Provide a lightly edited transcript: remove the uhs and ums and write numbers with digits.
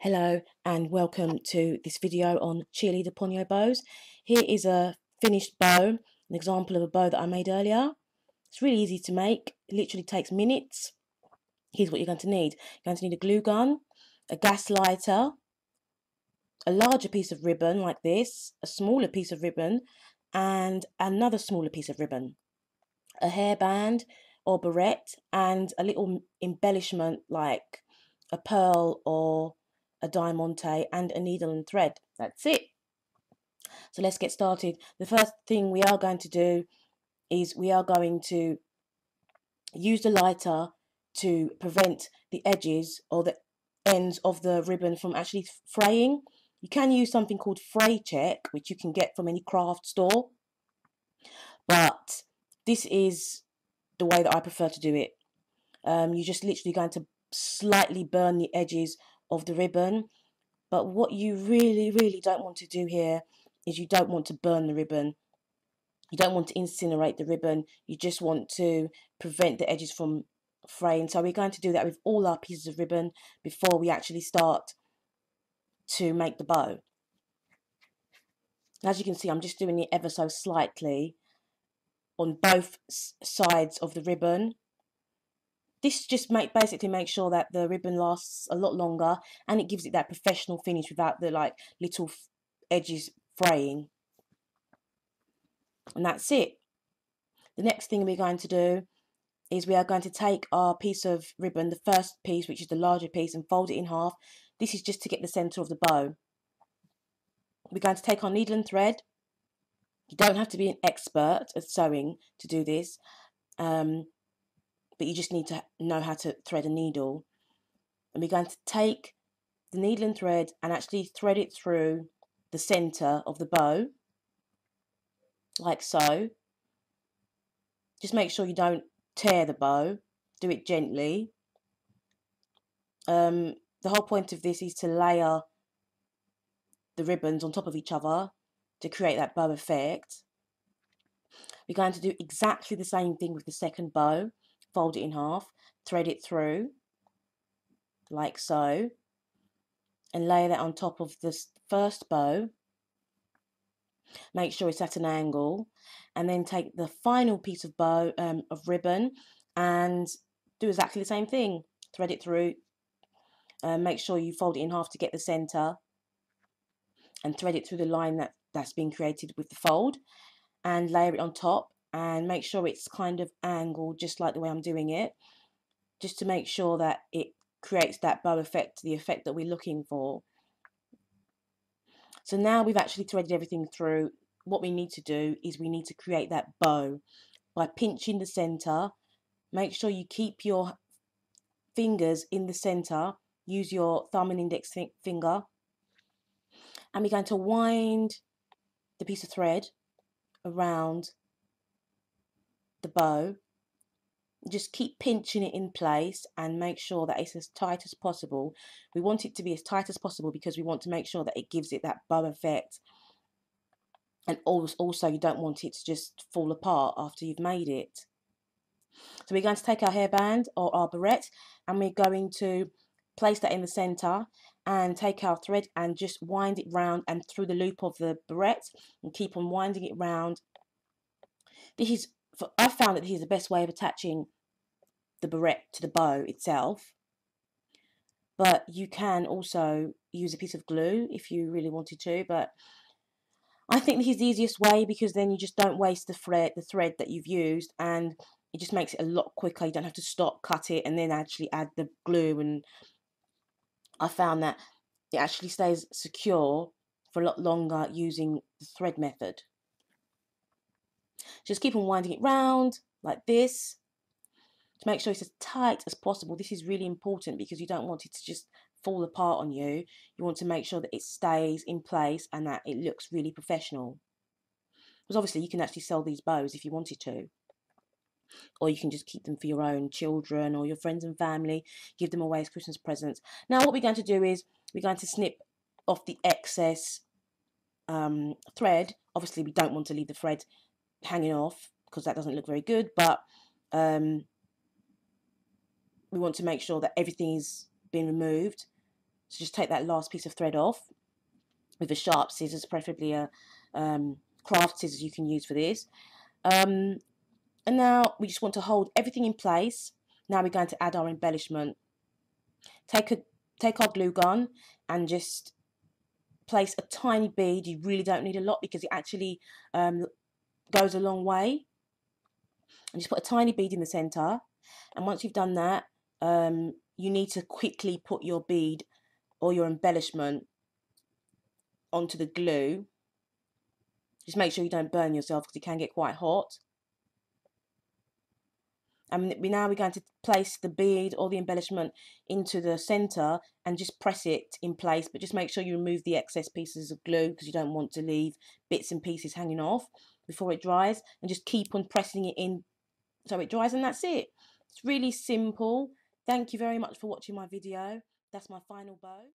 Hello and welcome to this video on Cheerleader Ponyo bows. Here is a finished bow, an example of a bow that I made earlier. It's really easy to make, it literally takes minutes. Here's what you're going to need. You're going to need a glue gun, a gas lighter, a larger piece of ribbon like this, a smaller piece of ribbon, and another smaller piece of ribbon, a hairband or barrette, and a little embellishment like a pearl or a diamante, and a needle and thread. That's it. So let's get started. The first thing we are going to do is we are going to use the lighter to prevent the edges or the ends of the ribbon from actually fraying. You can use something called fray check, which you can get from any craft store, but this is the way that I prefer to do it. You're just literally going to slightly burn the edges of the ribbon, but what you really don't want to do here is you don't want to burn the ribbon. You don't want to incinerate the ribbon. You just want to prevent the edges from fraying. So we're going to do that with all our pieces of ribbon before we actually start to make the bow. As you can see, I'm just doing it ever so slightly on both sides of the ribbon. This just basically makes sure that the ribbon lasts a lot longer and it gives it that professional finish without the little edges fraying. And that's it. The next thing we're going to do is we are going to take our piece of ribbon, the first piece, which is the larger piece, and fold it in half. This is just to get the center of the bow. We're going to take our needle and thread. You don't have to be an expert at sewing to do this, but you just need to know how to thread a needle. And we're going to take the needle and thread and actually thread it through the center of the bow, like so. Just make sure you don't tear the bow. Do it gently. The whole point of this is to layer the ribbons on top of each other to create that bow effect. We're going to do exactly the same thing with the second bow. Fold it in half, thread it through, like so, and lay that on top of this first bow. Make sure it's at an angle, and then take the final piece of bow of ribbon and do exactly the same thing. Thread it through. Make sure you fold it in half to get the center, and thread it through the line that's been created with the fold, and layer it on top, and make sure it's kind of angled just like the way I'm doing it, just to make sure that it creates that bow effect, the effect that we're looking for. So now we've actually threaded everything through. What we need to do is we need to create that bow by pinching the center. Make sure you keep your fingers in the center. Use your thumb and index finger, and we're going to wind the piece of thread around the bow. Just keep pinching it in place and make sure that it's as tight as possible. We want it to be as tight as possible because we want to make sure that it gives it that bow effect, and also you don't want it to just fall apart after you've made it. So we're going to take our hairband or our barrette, and we're going to place that in the center and take our thread and just wind it round and through the loop of the barrette, and keep on winding it round. I found that this is the best way of attaching the barrette to the bow itself, but you can also use a piece of glue if you really wanted to, but I think this is the easiest way because then you just don't waste the thread that you've used, and it just makes it a lot quicker. You don't have to stop, cut it, and then actually add the glue, and I found that it actually stays secure for a lot longer using the thread method. Just keep on winding it round like this to make sure it's as tight as possible. This is really important because you don't want it to just fall apart on you. You want to make sure that it stays in place and that it looks really professional. Because obviously you can actually sell these bows if you wanted to, or you can just keep them for your own children or your friends and family, give them away as Christmas presents. Now what we're going to do is we're going to snip off the excess thread. Obviously we don't want to leave the thread hanging off because that doesn't look very good, but we want to make sure that everything is being removed. So just take that last piece of thread off with a sharp scissors, preferably a craft scissors you can use for this. And now we just want to hold everything in place. Now we're going to add our embellishment. Take our glue gun and just place a tiny bead. You really don't need a lot because it actually goes a long way. And just put a tiny bead in the center. And once you've done that, you need to quickly put your bead or your embellishment onto the glue. Just make sure you don't burn yourself because it can get quite hot. And now we're going to place the bead or the embellishment into the center and just press it in place, but just make sure you remove the excess pieces of glue because you don't want to leave bits and pieces hanging off before it dries, and just keep on pressing it in so it dries, and that's it. It's really simple. Thank you very much for watching my video. That's my final bow.